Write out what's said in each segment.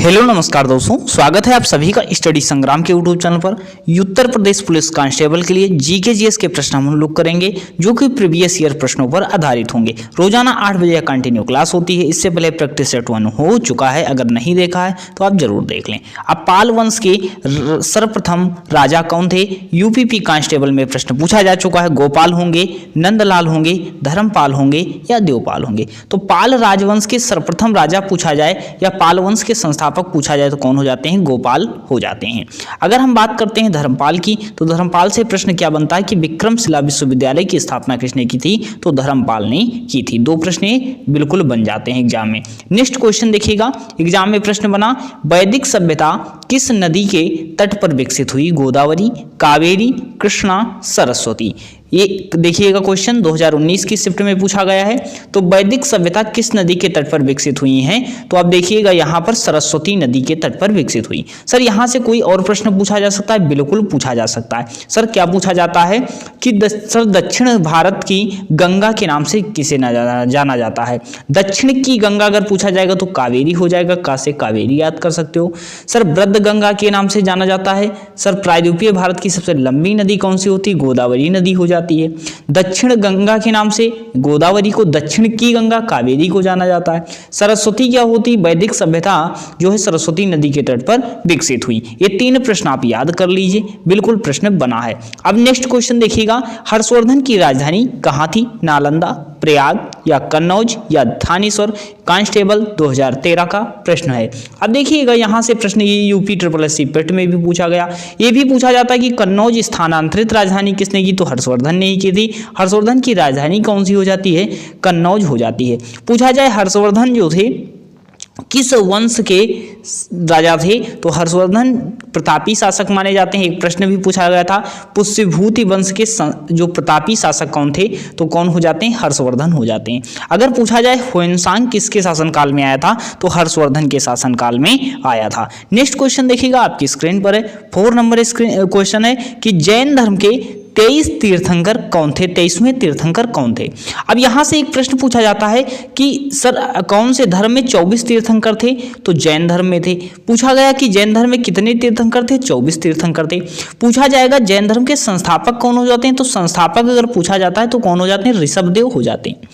Hello नमस्कार दोस्तों, स्वागत है आप सभी का स्टडी संग्राम के यूट्यूब चैनल पर। उत्तर प्रदेश पुलिस कांस्टेबल के लिए जीके जीएस के प्रश्न हम लोग करेंगे जो कि प्रीवियस ईयर प्रश्नों पर आधारित होंगे। रोजाना 8 बजे कंटिन्यू क्लास होती है। इससे पहले प्रैक्टिस सेट 1 हो चुका है, अगर नहीं देखा है तो आप जरूर देख लें। अब पाल वंश के सर्वप्रथम राजा कौन थे? यूपीपी कांस्टेबल में प्रश्न पूछा जा चुका है। गोपाल होंगे, नंदलाल होंगे, धर्मपाल होंगे या देवपाल होंगे? तो पाल राजवंश के सर्वप्रथम राजा पूछा जाए या पाल वंश के संस्थापक पूछा जाए तो कौन हो जाते हैं? गोपाल हो जाते हैं। अगर हम बात करते हैं धर्मपाल की, तो धर्मपाल से प्रश्न क्या बनता है कि विक्रमशिला विश्वविद्यालय की स्थापना किसने की थी? तो धर्मपाल ने की थी। 2 प्रश्न बिल्कुल बन जाते हैं एग्जाम में। नेक्स्ट क्वेश्चन देखिएगा, एग्जाम में प्रश्न बना, वैदिक सभ्यता किस नदी के तट पर विकसित हुई? गोदावरी, कावेरी, कृष्णा, सरस्वती। ये देखिएगा क्वेश्चन 2019 की शिफ्ट में पूछा गया है। तो वैदिक सभ्यता किस नदी के तट पर विकसित हुई हैं? तो आप देखिएगा यहाँ पर सरस्वती नदी के तट पर विकसित हुई। सर यहाँ से कोई और प्रश्न पूछा जा सकता है? बिल्कुल पूछा जा सकता है। सर क्या पूछा जाता है कि सर दक्षिण भारत की गंगा के नाम से किसे जाना जाता है? दक्षिण की गंगा अगर पूछा जाएगा तो कावेरी हो जाएगा। का से कावेरी याद कर सकते हो। सर वृद्ध गंगा के नाम से जाना जाता है। सर प्रायद्वीपीय भारत की सबसे लंबी नदी कौन सी होती है? गोदावरी नदी हो जाती है। दक्षिण गंगा के नाम से गोदावरी को, दक्षिण की गंगा कावेरी को जाना जाता है। सरस्वती क्या होती? वैदिक सभ्यता जो है सरस्वती नदी के तट पर विकसित हुई। ये 3 प्रश्न आप याद कर लीजिए, बिल्कुल प्रश्न बना है। अब नेक्स्ट क्वेश्चन देखिएगा, हर्षवर्धन की राजधानी कहाँ थी? नालंदा, प्रयाग या कन्नौज या थानेश्वर? कांस्टेबल 2013 का प्रश्न है। अब देखिएगा यहाँ से प्रश्न ये यूपी SSSC पेट में भी पूछा गया। ये भी पूछा जाता है कि कन्नौज स्थानांतरित राजधानी किसने की? तो हर्षवर्धन ने ही की थी। हर्षवर्धन की राजधानी कौन सी हो जाती है? कन्नौज हो जाती है। पूछा जाए हर्षवर्धन जो थे किस वंश के राजा थे? तो हर्षवर्धन प्रतापी शासक माने जाते हैं। एक प्रश्न भी पूछा गया था, पुष्यभूति वंश के जो प्रतापी शासक कौन थे? तो कौन हो जाते हैं? हर्षवर्धन हो जाते हैं। अगर पूछा जाए ह्वेनसांग किसके शासनकाल में आया था? तो हर्षवर्धन के शासनकाल में आया था। नेक्स्ट क्वेश्चन देखिएगा, आपकी स्क्रीन पर है। 4 नंबर क्वेश्चन है कि जैन धर्म के 23 तीर्थंकर कौन थे? 23वें तीर्थंकर कौन थे? अब यहां से एक प्रश्न पूछा जाता है कि सर कौन से धर्म में 24 तीर्थंकर थे? तो जैन धर्म में थे। पूछा गया कि जैन धर्म में कितने तीर्थंकर थे? 24 तीर्थंकर थे। पूछा जाएगा जैन धर्म के संस्थापक कौन हो जाते हैं? तो संस्थापक अगर पूछा जाता है तो कौन हो जाते हैं? ऋषभदेव हो जाते हैं।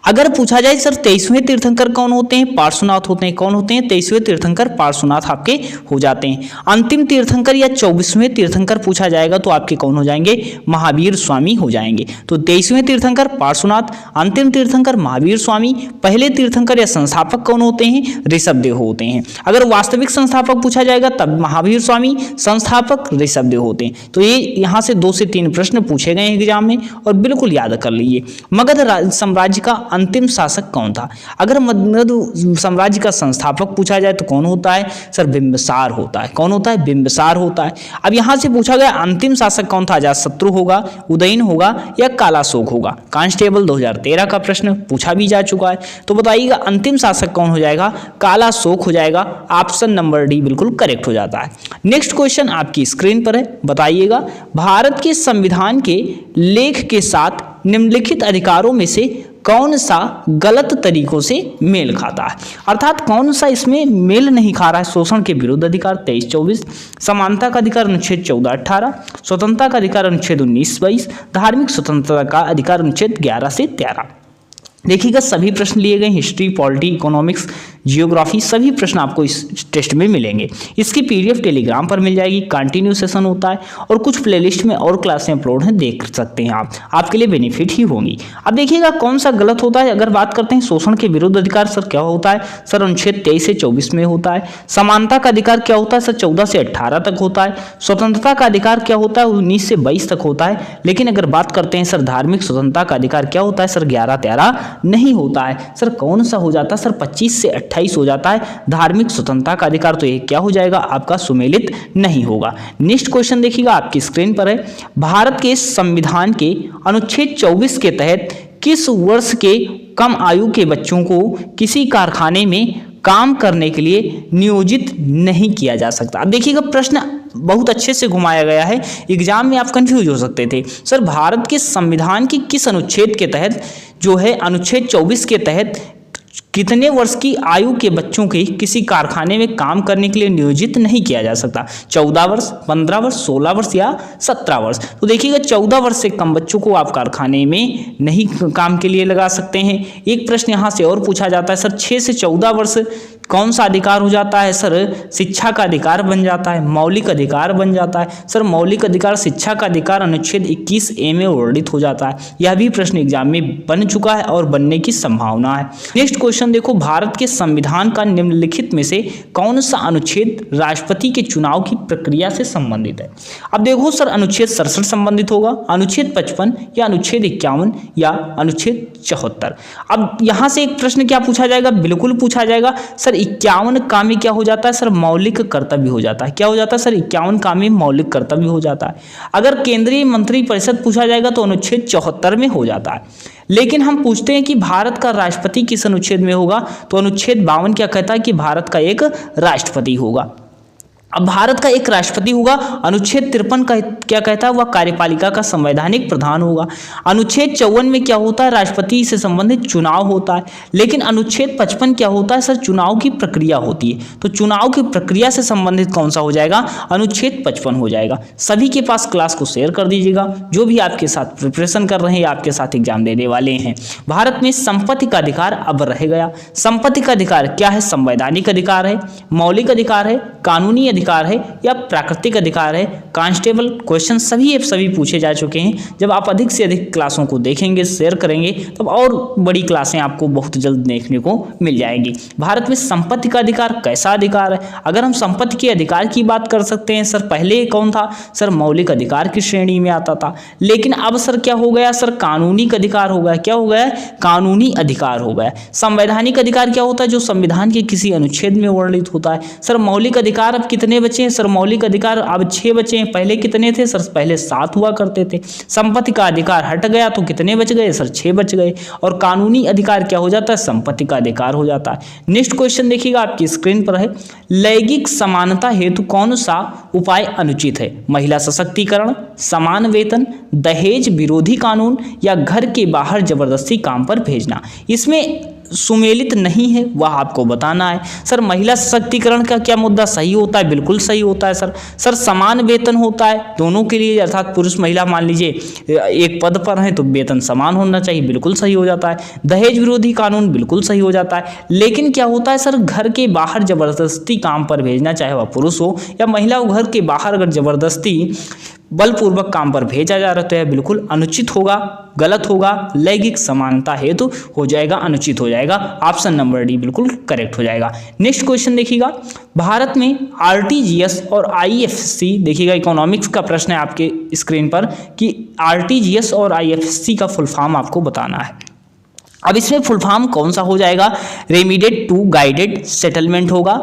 अगर पूछा जाए सर 23वें तीर्थंकर कौन होते हैं? पार्श्वनाथ होते हैं। कौन होते हैं 23वें तीर्थंकर? पार्श्वनाथ आपके हो जाते हैं। अंतिम तीर्थंकर या 24वें तीर्थंकर पूछा जाएगा तो आपके कौन हो जाएंगे? महावीर स्वामी हो जाएंगे। तो 23वें तीर्थंकर पार्श्वनाथ, अंतिम तीर्थंकर महावीर स्वामी, पहले तीर्थंकर या संस्थापक कौन होते हैं? ऋषभदेव होते हैं। अगर वास्तविक संस्थापक पूछा जाएगा तब महावीर स्वामी, संस्थापक ऋषभदेव होते हैं। तो ये यहाँ से 2 से 3 प्रश्न पूछे गए एग्जाम में और बिल्कुल याद कर लीजिए। मगध साम्राज्य का अंतिम शासक कौन था? अगर मगध साम्राज्य का संस्थापक पूछा जाए तो कौन होता है? सर बिंबिसार होता है। कौन होता है? बिंबिसार होता है। अब यहाँ से पूछा गया अंतिम शासक कौन था? अजातशत्रु होगा, उदयन होगा या कालाशोक होगा? कांस्टेबल 2013 का प्रश्न पूछा भी जा चुका है। तो बताइएगा अंतिम शासक कौन हो जाएगा? कालाशोक हो जाएगा। ऑप्शन नंबर डी बिल्कुल करेक्ट हो जाता है। नेक्स्ट क्वेश्चन आपकी स्क्रीन पर है, बताइएगा भारत के संविधान के लेख के साथ निम्नलिखित अधिकारों में से कौन सा गलत तरीकों से मेल खाता है? अर्थात कौन सा इसमें मेल नहीं खा रहा है? शोषण के विरुद्ध अधिकार 23-24, समानता का अधिकार अनुच्छेद 14-18, स्वतंत्रता का अधिकार अनुच्छेद 19-22, धार्मिक स्वतंत्रता का अधिकार अनुच्छेद 11 से 13। देखिएगा सभी प्रश्न लिए गए, हिस्ट्री, पॉलिटी, इकोनॉमिक्स, जियोग्राफी, सभी प्रश्न आपको इस टेस्ट में मिलेंगे। इसकी PDF टेलीग्राम पर मिल जाएगी। कंटिन्यू सेशन होता है और कुछ प्लेलिस्ट में और क्लासें अपलोड हैं, देख सकते हैं आप, आपके लिए बेनिफिट ही होंगी। अब देखिएगा कौन सा गलत होता है। अगर बात करते हैं शोषण के विरुद्ध अधिकार, सर क्या होता है? सर अनुच्छेद 23 से 24 में होता है। समानता का अधिकार क्या होता है? सर 14 से 18 तक होता है। स्वतंत्रता का अधिकार क्या होता है? 19 से 22 तक होता है। लेकिन अगर बात करते हैं सर धार्मिक स्वतंत्रता का अधिकार क्या होता है? सर 11-13 नहीं होता है। सर कौन सा हो जाता है? सर 25 से 28 हो जाता है धार्मिक स्वतंत्रता का अधिकार। तो ये क्या हो जाएगा? आपका सुमेलित नहीं होगा। नेक्स्ट क्वेश्चन देखिएगा, आपकी स्क्रीन पर है। भारत के संविधान के अनुच्छेद 24 के तहत किस वर्ष के कम आयु के बच्चों को किसी कारखाने में काम करने के लिए नियोजित नहीं किया जा सकता? अब देखिएगा प्रश्न बहुत अच्छे से घुमाया गया है, एग्जाम में आप कंफ्यूज हो सकते थे। सर भारत के संविधान की किस अनुच्छेद के तहत जो है अनुच्छेद 24 के तहत कितने वर्ष की आयु के बच्चों के किसी कारखाने में काम करने के लिए नियोजित नहीं किया जा सकता? 14 वर्ष, 15 वर्ष, 16 वर्ष या 17 वर्ष? तो देखिएगा 14 वर्ष से कम बच्चों को आप कारखाने में नहीं काम के लिए लगा सकते हैं। एक प्रश्न यहाँ से और पूछा जाता है सर 6 से 14 वर्ष कौन सा अधिकार हो जाता है? सर शिक्षा का अधिकार बन जाता है, मौलिक अधिकार बन जाता है। सर मौलिक अधिकार, शिक्षा का अधिकार अनुच्छेद 21A में वर्णित हो जाता है। यह भी प्रश्न एग्जाम में बन चुका है और बनने की संभावना है। नेक्स्ट क्वेश्चन देखो, भारत के संविधान का निम्नलिखित में से कौन सा अनुच्छेद राष्ट्रपति के चुनाव की प्रक्रिया से संबंधित है? अब देखो सर अनुच्छेद 67 संबंधित होगा, अनुच्छेद 55 या अनुच्छेद 51 या अनुच्छेद 74। अब यहां से एक प्रश्न क्या पूछा जाएगा? बिल्कुल पूछा जाएगा सर 51 का में क्या हो जाता है? सर मौलिक कर्तव्य हो जाता है। क्या हो जाता है सर? 51 का में मौलिक कर्तव्य हो जाता है। अगर केंद्रीय मंत्रिपरिषद पूछा जाएगा तो अनुच्छेद 74 में हो जाता है। लेकिन हम पूछते हैं कि भारत का राष्ट्रपति किस अनुच्छेद में होगा? तो अनुच्छेद 52 क्या कहता है कि भारत का एक राष्ट्रपति होगा। अब भारत का एक राष्ट्रपति होगा। अनुच्छेद 53 का क्या कहता है? वह कार्यपालिका का संवैधानिक प्रधान होगा। अनुच्छेद 54 में क्या होता है? राष्ट्रपति से संबंधित चुनाव होता है। लेकिन अनुच्छेद 55 क्या होता है? सर चुनाव की प्रक्रिया होती है। तो चुनाव की प्रक्रिया से संबंधित कौन सा हो जाएगा? अनुच्छेद 55 हो जाएगा। सभी के पास क्लास को शेयर कर दीजिएगा, जो भी आपके साथ प्रिपरेशन कर रहे हैं, आपके साथ एग्जाम देने वाले हैं। भारत में संपत्ति का अधिकार अब रह गया। संपत्ति का अधिकार क्या है? संवैधानिक अधिकार है, मौलिक अधिकार है, कानूनी अधिकार है या प्राकृतिक अधिकार है? कांस्टेबल क्वेश्चन सभी पूछे जा चुके हैं। जब आप अधिक से अधिक क्लासों को देखेंगे, शेयर करेंगे, तब और बड़ी क्लासें आपको बहुत जल्द देखने को मिल जाएंगी। भारत में संपत्ति का अधिकार कैसा अधिकार है? अगर हम संपत्ति के अधिकार की बात कर सकते हैं सर, पहले कौन था? सर मौलिक अधिकार की श्रेणी में आता था। लेकिन अब सर क्या हो गया? सर कानूनी अधिकार हो गया। क्या हो गया? कानूनी अधिकार हो गया। संवैधानिक अधिकार क्या होता है? जो संविधान के किसी अनुच्छेद में वर्णित होता है। सर मौलिक अधिकार अब कितने बचे हैं? सर मौलिक अधिकार अब 6 बचे हैं। पहले कितने थे? सर पहले 7 हुआ करते थे। संपत्ति का अधिकार हट गया तो कितने बच गए? सर 6 बच गए। और कानूनी अधिकार क्या हो जाता है? संपत्ति का अधिकार हो जाता है। नेक्स्ट क्वेश्चन देखिएगा, आपकी स्क्रीन पर है, लैंगिक समानता हेतु कौन सा उपाय अनुचित है? महिला सशक्तिकरण, समान वेतन, दहेज विरोधी कानून या घर के बाहर जबरदस्ती काम पर भेजना? इसमें सुमेलित नहीं है, वह आपको बताना है। सर महिला सशक्तिकरण का क्या मुद्दा सही होता है? बिल्कुल सही होता है सर। सर समान वेतन होता है दोनों के लिए, अर्थात पुरुष महिला मान लीजिए एक पद पर है तो वेतन समान होना चाहिए, बिल्कुल सही हो जाता है। दहेज विरोधी कानून बिल्कुल सही हो जाता है। लेकिन क्या होता है सर, घर के बाहर जबरदस्ती काम पर भेजना, चाहे वह पुरुष हो या महिला हो, घर के बाहर अगर जबरदस्ती बलपूर्वक काम पर भेजा जा रहा है बिल्कुल अनुचित होगा, गलत होगा। लैंगिक समानता हेतु हो जाएगा, अनुचित हो जाएगा। ऑप्शन नंबर डी बिल्कुल करेक्ट हो जाएगा। नेक्स्ट क्वेश्चन देखिएगा, भारत में आरटीजीएस और आईएफएससी, देखिएगा इकोनॉमिक्स का प्रश्न है आपके स्क्रीन पर कि आरटीजीएस और आईएफएससी का फुल फॉर्म आपको बताना है। अब इसमें फुल फॉर्म कौन सा हो जाएगा? रेमिटेड टू गाइडेड सेटलमेंट होगा,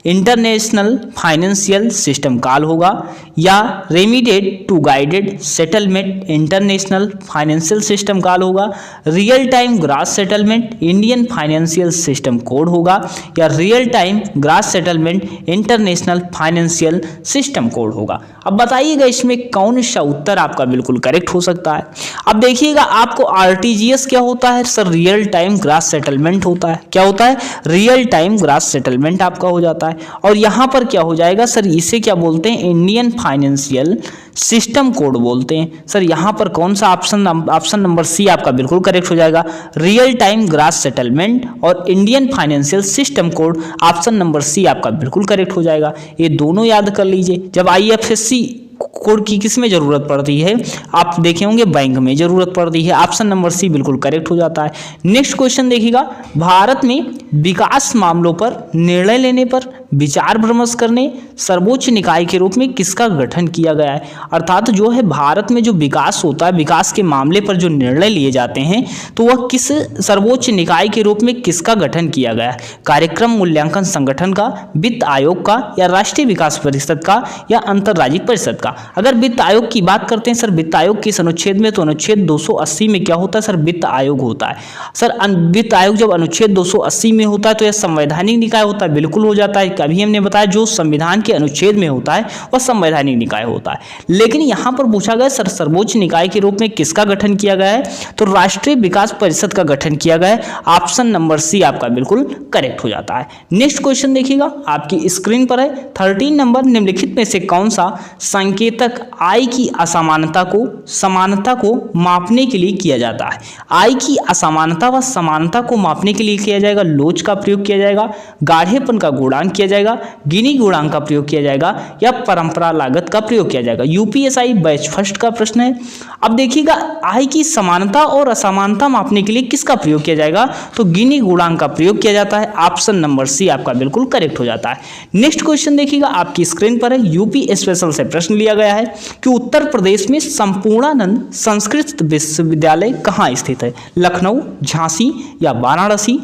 इंटरनेशनल फाइनेंशियल सिस्टम कॉल होगा, या remitted to guided settlement international financial system call होगा, real time gross settlement Indian financial system code होगा, या real time gross settlement international financial system code होगा। अब बताइएगा इसमें कौन सा उत्तर आपका बिल्कुल करेक्ट हो सकता है। अब देखिएगा आपको आरटीजीएस क्या होता है? Sir real time gross settlement होता है। क्या होता है? रियल टाइम ग्रास सेटलमेंट आपका हो जाता है। और यहां पर क्या हो जाएगा सर? इसे क्या बोलते हैं? इंडियन फाइनेंशियल सिस्टम कोड बोलते हैं। सर यहां पर कौन सा ऑप्शन नंबर सी आपका बिल्कुल करेक्ट हो जाएगा। रियल टाइम ग्रास सेटलमेंट और Indian financial system code, option number C आपका बिल्कुल करेक्ट हो जाएगा। ये दोनों याद कर लीजिए। जब आईएफएससी कोड की किस में जरूरत पड़ती है? आप देखे होंगे बैंक में जरूरत पड़ती है। ऑप्शन नंबर सी बिल्कुल करेक्ट हो जाता है। नेक्स्ट क्वेश्चन देखिएगा, भारत में विकास मामलों पर निर्णय लेने पर विचार विमर्श करने सर्वोच्च निकाय के रूप में किसका गठन किया गया है? अर्थात जो है भारत में जो विकास होता है, विकास के मामले पर जो निर्णय लिए जाते हैं, तो वह किस सर्वोच्च निकाय के रूप में किसका गठन किया गया है? कार्यक्रम मूल्यांकन संगठन का, वित्त आयोग का, या राष्ट्रीय विकास परिषद का, या अंतरराज्यिक परिषद का? था। अगर वित्त आयोग की बात करते हैं सर वित्त आयोग किस अनुच्छेद में, तो अनुच्छेद 280 में क्या होता है सर, वित्त आयोग होता है। सर वित्त आयोग जब अनुच्छेद 280 में होता है तो यह संवैधानिक निकाय होता है, बिल्कुल हो जाता है। कभी हमने बताया जो संविधान के अनुच्छेद में होता है वह संवैधानिक निकाय होता है। लेकिन यहाँ पर पूछा गया सर सर्वोच्च निकाय के रूप में किसका गठन किया गया है, तो राष्ट्रीय विकास परिषद का गठन किया गया है। ऑप्शन नंबर सी आपका बिल्कुल करेक्ट हो जाता है। नेक्स्ट क्वेश्चन देखिएगा आपकी स्क्रीन पर है 13 नंबर, निम्नलिखित में से कौन सा संकेतक आय की असमानता को समानता को मापने के लिए किया जाता है। आय की असमानता व समानता को मापने के लिए किया जाएगा लोच का प्रयोग किया जाएगा, गाढ़ेपन का गुणांक किया जाएगा, गिनी गुणांक का प्रयोग किया जाएगा या परंपरा लागत का प्रयोग किया जाएगा। यूपीएसआई बैच फर्स्ट का प्रश्न है। अब देखिएगा आय की समानता और असमानता मापने के लिए किसका प्रयोग किया जाएगा, तो गिनी गुणांक का प्रयोग किया जाता है। ऑप्शन नंबर सी आपका बिल्कुल करेक्ट हो जाता है। नेक्स्ट क्वेश्चन देखिएगा आपकी स्क्रीन पर है, यूपी स्पेशल से प्रश्न लिया गया है कि उत्तर प्रदेश में संपूर्णानंद संस्कृत विश्वविद्यालय कहाँ स्थित है, लखनऊ, झांसी या वाराणसी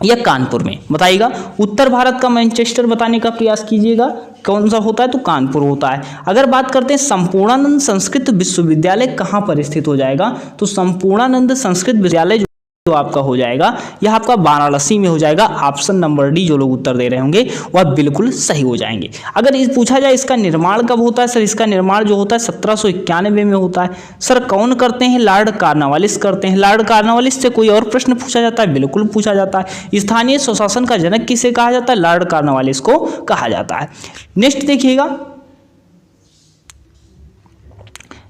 या कानपुर में, बताइएगा। उत्तर भारत का मैनचेस्टर बताने का प्रयास कीजिएगा, कौन सा होता है, तो कानपुर होता है। अगर बात करते हैं संपूर्णानंद संस्कृत विश्वविद्यालय कहाँ पर स्थित हो जाएगा, तो संपूर्णानंद संस्कृत विद्यालय जो आपका हो जाएगा यह आपका वाराणसी में हो जाएगा। ऑप्शन नंबर डी जो लोग उत्तर दे रहे होंगे वह बिल्कुल सही हो जाएंगे। अगर इस पूछा जाए इसका निर्माण कब होता है, सर इसका निर्माण जो होता है 1791 में होता है। सर कौन करते हैं, लॉर्ड कॉर्नवालिस करते हैं। लॉर्ड कॉर्नवालिस से कोई और प्रश्न पूछा जाता है, बिल्कुल पूछा जाता है। स्थानीय स्वशासन का जनक किसे कहा जाता है, लॉर्ड कॉर्नवालिस को कहा जाता है। नेक्स्ट देखिएगा,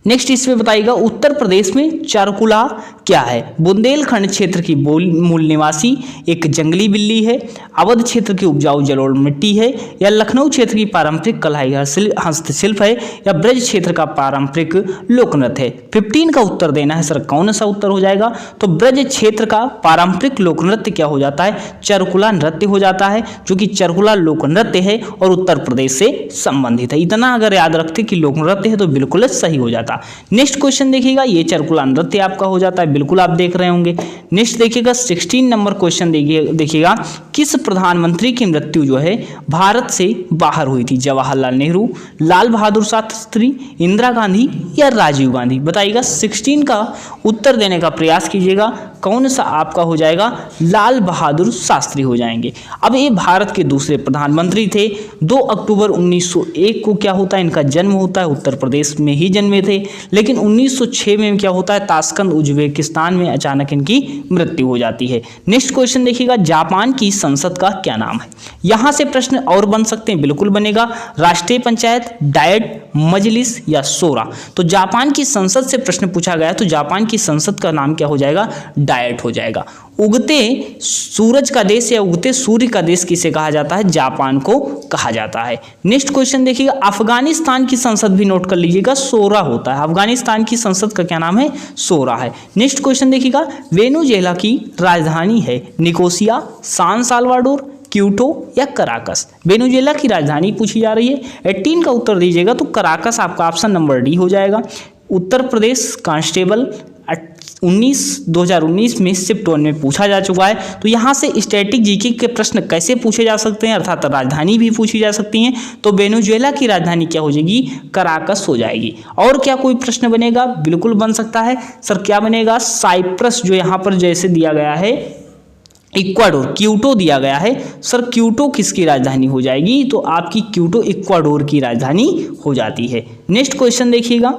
नेक्स्ट इसमें बताइएगा उत्तर प्रदेश में चारकुला क्या है। बुंदेलखंड क्षेत्र की मूल निवासी एक जंगली बिल्ली है, अवध क्षेत्र की उपजाऊ जलोढ़ मिट्टी है, या लखनऊ क्षेत्र की पारंपरिक कलाई हस्तशिल्प है, या ब्रज क्षेत्र का पारंपरिक लोक नृत्य है। 15 का उत्तर देना है सर, कौन सा उत्तर हो जाएगा, तो ब्रज क्षेत्र का पारंपरिक लोक नृत्य क्या हो जाता है, चारकुला नृत्य हो जाता है, जो कि चारकुला लोक नृत्य है और उत्तर प्रदेश से संबंधित है। इतना अगर याद रखते कि लोक नृत्य है तो बिल्कुल सही हो जाता। नेक्स्ट क्वेश्चन देखिएगा, ये चारकुला नृत्य आपका हो जाता है, बिल्कुल आप देख रहे होंगे। नेक्स्ट देखिएगा 16 नंबर क्वेश्चन देखिएगा, किस प्रधानमंत्री की मृत्यु जो है भारत से बाहर हुई थी, जवाहरलाल नेहरू, लाल बहादुर शास्त्री, इंदिरा गांधी या राजीव गांधी, बताइएगा। 16 का उत्तर देने का प्रयास कीजिएगा, कौन सा आपका हो जाएगा, लाल बहादुर शास्त्री हो जाएंगे। अब ये भारत के दूसरे प्रधानमंत्री थे। 2 अक्टूबर 1901 को क्या होता है, इनका जन्म होता है, उत्तर प्रदेश में ही जन्मे थे। लेकिन 1906 में क्या होता है, ताशकंद उज्बेकिस्तान में अचानक इनकी मृत्यु हो जाती है। नेक्स्ट क्वेश्चन देखिएगा, जापान की संसद का क्या नाम है। यहां से प्रश्न और बन सकते हैं, बिल्कुल बनेगा, राष्ट्रीय पंचायत, डायट, मजलिस या शोरा। तो जापान की संसद से प्रश्न पूछा गया तो जापान की संसद का नाम क्या हो जाएगा, डायट हो जाएगा। उगते सूरज का देश या उगते सूर्य का देश किसे कहा जाता है, जापान को कहा जाता है। नेक्स्ट क्वेश्चन देखिएगा, अफगानिस्तान की संसद भी नोट कर लीजिएगा, शोरा होता है। अफगानिस्तान की संसद का क्या नाम है, शोरा है। नेक्स्ट क्वेश्चन देखिएगा, वेनेजुएला की राजधानी है निकोसिया, सान साल्वाडोर, क्यूटो या कराकस। वेनेजुएला की राजधानी पूछी जा रही है। 18 का उत्तर दीजिएगा तो कराकस आपका ऑप्शन नंबर डी हो जाएगा। उत्तर प्रदेश कांस्टेबल 2019 में शिफ्ट 1 में पूछा जा चुका है। तो यहाँ से स्टैटिक जीके के प्रश्न कैसे पूछे जा सकते हैं, अर्थात राजधानी भी पूछी जा सकती हैं। तो वेनेजुएला की राजधानी क्या हो जाएगी, कराकस हो जाएगी। और क्या कोई प्रश्न बनेगा, बिल्कुल बन सकता है सर, क्या बनेगा, साइप्रस जो यहाँ पर जैसे दिया गया है, इक्वाडोर, क्यूटो दिया गया है सर, क्यूटो किसकी राजधानी हो जाएगी, तो आपकी क्यूटो इक्वाडोर की राजधानी हो जाती है। नेक्स्ट क्वेश्चन देखिएगा,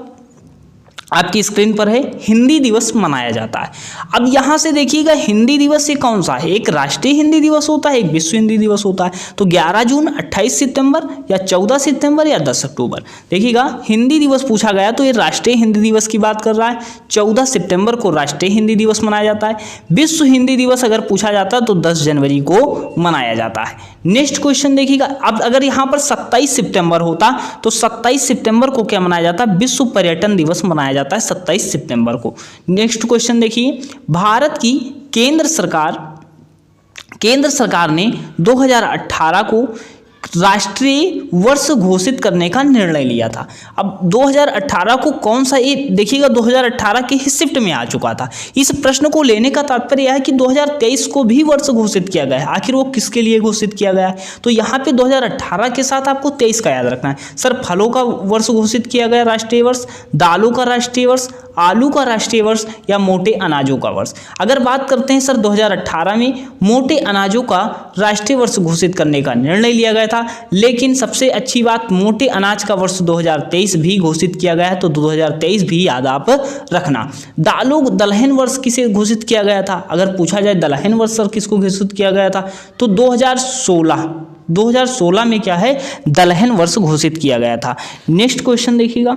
आपकी स्क्रीन पर है, हिंदी दिवस मनाया जाता है। अब यहाँ से देखिएगा हिंदी दिवस ये कौन सा है, एक राष्ट्रीय हिंदी दिवस होता है, एक विश्व हिंदी दिवस होता है। तो 11 जून, 28 सितंबर या 14 सितंबर या 10 अक्टूबर। देखिएगा हिंदी दिवस पूछा गया तो ये राष्ट्रीय हिंदी दिवस की बात कर रहा है। 14 सितंबर को राष्ट्रीय हिंदी दिवस मनाया जाता है। विश्व हिंदी दिवस अगर पूछा जाता तो 10 जनवरी को मनाया जाता है। नेक्स्ट क्वेश्चन देखिएगा, अब अगर यहाँ पर 27 सितंबर होता तो 27 सितंबर को क्या मनाया जाता है, विश्व पर्यटन दिवस मनाया जाता है 27 सितंबर को। नेक्स्ट क्वेश्चन देखिए, भारत की केंद्र सरकार ने 2018 को राष्ट्रीय वर्ष घोषित करने का निर्णय लिया था। अब 2018 को कौन सा, ये देखिएगा 2018 के ही शिफ्ट में आ चुका था। इस प्रश्न को लेने का तात्पर्य है कि 2023 को भी वर्ष घोषित किया गया है। आखिर वो किसके लिए घोषित किया गया है, तो यहाँ पे 2018 के साथ आपको 23 का याद रखना है। सर फलों का वर्ष घोषित किया गया राष्ट्रीय वर्ष, दालों का राष्ट्रीय वर्ष, आलू का राष्ट्रीय वर्ष या मोटे अनाजों का वर्ष। अगर बात करते हैं सर 2018 में मोटे अनाजों का राष्ट्रीय वर्ष घोषित करने का निर्णय लिया गया था, लेकिन सबसे अच्छी बात मोटे अनाज का वर्ष 2023 भी घोषित किया गया है, तो 2023 भी याद आप रखना। दलहन वर्ष किसे घोषित किया गया था, अगर पूछा जाए दलहन वर्ष सर किसको घोषित किया गया था, तो 2016 में क्या है, दलहन वर्ष घोषित किया गया था। नेक्स्ट क्वेश्चन देखिएगा।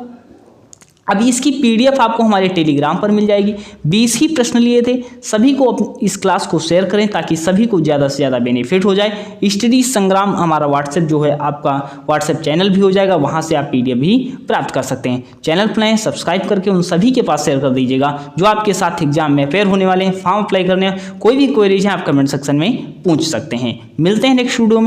अभी इसकी पीडीएफ आपको हमारे टेलीग्राम पर मिल जाएगी। 20 ही प्रश्न लिए थे। सभी को इस क्लास को शेयर करें ताकि सभी को ज़्यादा से ज़्यादा बेनिफिट हो जाए। स्टडी संग्राम हमारा व्हाट्सएप जो है आपका व्हाट्सएप चैनल भी हो जाएगा, वहाँ से आप पीडीएफ भी प्राप्त कर सकते हैं। चैनल बनाएं, सब्सक्राइब करके उन सभी के पास शेयर कर दीजिएगा जो आपके साथ एग्जाम में अपेयर होने वाले हैं। फॉर्म अप्लाई करने कोई भी क्वेरीज है आप कमेंट सेक्शन में पूछ सकते हैं। मिलते हैं नेक्स्ट वीडियो में।